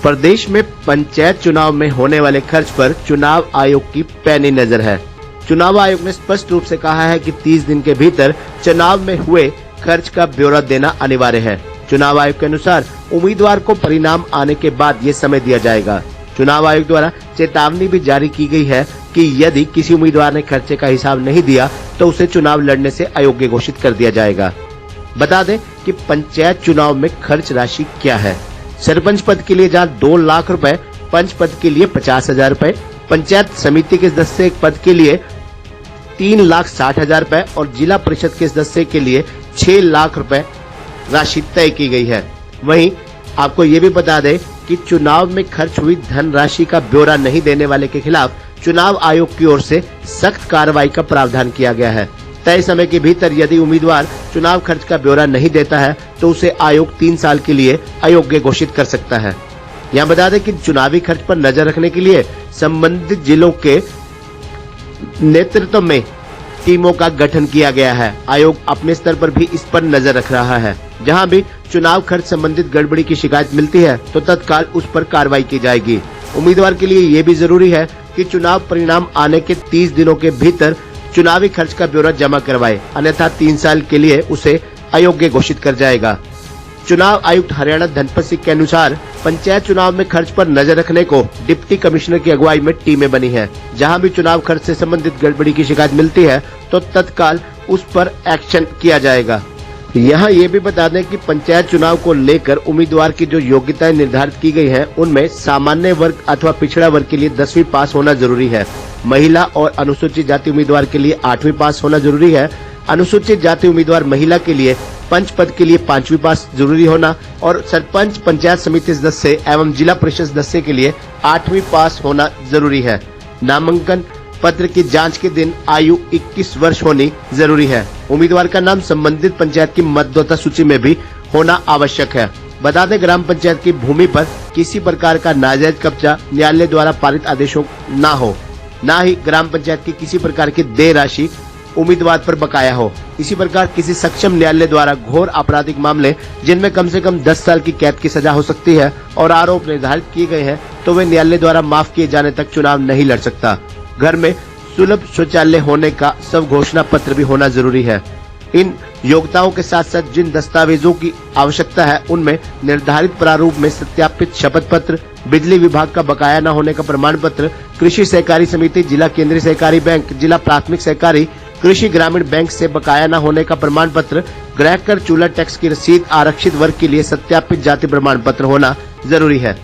प्रदेश में पंचायत चुनाव में होने वाले खर्च पर चुनाव आयोग की पैनी नजर है। चुनाव आयोग ने स्पष्ट रूप से कहा है कि 30 दिन के भीतर चुनाव में हुए खर्च का ब्यौरा देना अनिवार्य है। चुनाव आयोग के अनुसार उम्मीदवार को परिणाम आने के बाद ये समय दिया जाएगा। चुनाव आयोग द्वारा चेतावनी भी जारी की गई है कि यदि किसी उम्मीदवार ने खर्चे का हिसाब नहीं दिया तो उसे चुनाव लड़ने से अयोग्य घोषित कर दिया जाएगा। बता दें कि पंचायत चुनाव में खर्च राशि क्या है। सरपंच पद के लिए जहां 2 लाख रुपए, पंच पद के लिए 50,000 रुपए, पंचायत समिति के सदस्य पद के लिए 3,60,000 रुपए और जिला परिषद के सदस्य के लिए 6 लाख रुपए राशि तय की गई है। वहीं आपको ये भी बता दें कि चुनाव में खर्च हुई धन राशि का ब्यौरा नहीं देने वाले के खिलाफ चुनाव आयोग की ओर से सख्त कार्रवाई का प्रावधान किया गया है। तय समय के भीतर यदि उम्मीदवार चुनाव खर्च का ब्यौरा नहीं देता है तो उसे आयोग 3 साल के लिए अयोग्य घोषित कर सकता है। यहाँ बता दें कि चुनावी खर्च पर नजर रखने के लिए संबंधित जिलों के नेतृत्व में टीमों का गठन किया गया है। आयोग अपने स्तर पर भी इस पर नजर रख रहा है। जहां भी चुनाव खर्च संबंधित गड़बड़ी की शिकायत मिलती है तो तत्काल उस पर कार्रवाई की जाएगी। उम्मीदवार के लिए ये भी जरूरी है कि चुनाव परिणाम आने के 30 दिनों के भीतर चुनावी खर्च का ब्यौरा जमा करवाए, अन्यथा 3 साल के लिए उसे अयोग्य घोषित कर जाएगा। चुनाव आयुक्त हरियाणा धनपत सिंह के अनुसार पंचायत चुनाव में खर्च पर नजर रखने को डिप्टी कमिश्नर की अगुवाई में टीमें बनी हैं। जहां भी चुनाव खर्च से संबंधित गड़बड़ी की शिकायत मिलती है तो तत्काल उस पर एक्शन किया जाएगा। यहाँ ये भी बता दें कि पंचायत चुनाव को लेकर उम्मीदवार की जो योग्यताएं निर्धारित की गई हैं, उनमें सामान्य वर्ग अथवा पिछड़ा वर्ग के लिए 10वीं पास होना जरूरी है। महिला और अनुसूचित जाति उम्मीदवार के लिए 8वीं पास होना जरूरी है। अनुसूचित जाति उम्मीदवार महिला के लिए पंच पद के लिए 5वीं पास जरूरी होना और सरपंच, पंचायत समिति सदस्य एवं जिला परिषद सदस्य के लिए 8वीं पास होना जरूरी है। नामांकन पत्र की जांच के दिन आयु 21 वर्ष होनी जरूरी है। उम्मीदवार का नाम संबंधित पंचायत की मतदाता सूची में भी होना आवश्यक है। बता दें, ग्राम पंचायत की भूमि पर किसी प्रकार का नाजायज कब्जा न्यायालय द्वारा पारित आदेशों न हो, न ही ग्राम पंचायत की किसी प्रकार की देय राशि उम्मीदवार पर बकाया हो। इसी प्रकार किसी सक्षम न्यायालय द्वारा घोर आपराधिक मामले जिनमें कम से कम 10 साल की कैद की सजा हो सकती है और आरोप निर्धारित किए गए हैं तो वे न्यायालय द्वारा माफ किए जाने तक चुनाव नहीं लड़ सकता। घर में सुलभ शौचालय होने का सब घोषणा पत्र भी होना जरूरी है। इन योग्यताओं के साथ साथ जिन दस्तावेजों की आवश्यकता है उनमें निर्धारित प्रारूप में सत्यापित शपथ पत्र, बिजली विभाग का बकाया न होने का प्रमाण पत्र, कृषि सहकारी समिति, जिला केंद्रीय सहकारी बैंक, जिला प्राथमिक सहकारी, कृषि ग्रामीण बैंक से बकाया न होने का प्रमाण पत्र, गृह कर, चूल्हा टैक्स की रसीद, आरक्षित वर्ग के लिए सत्यापित जाति प्रमाण पत्र होना जरूरी है।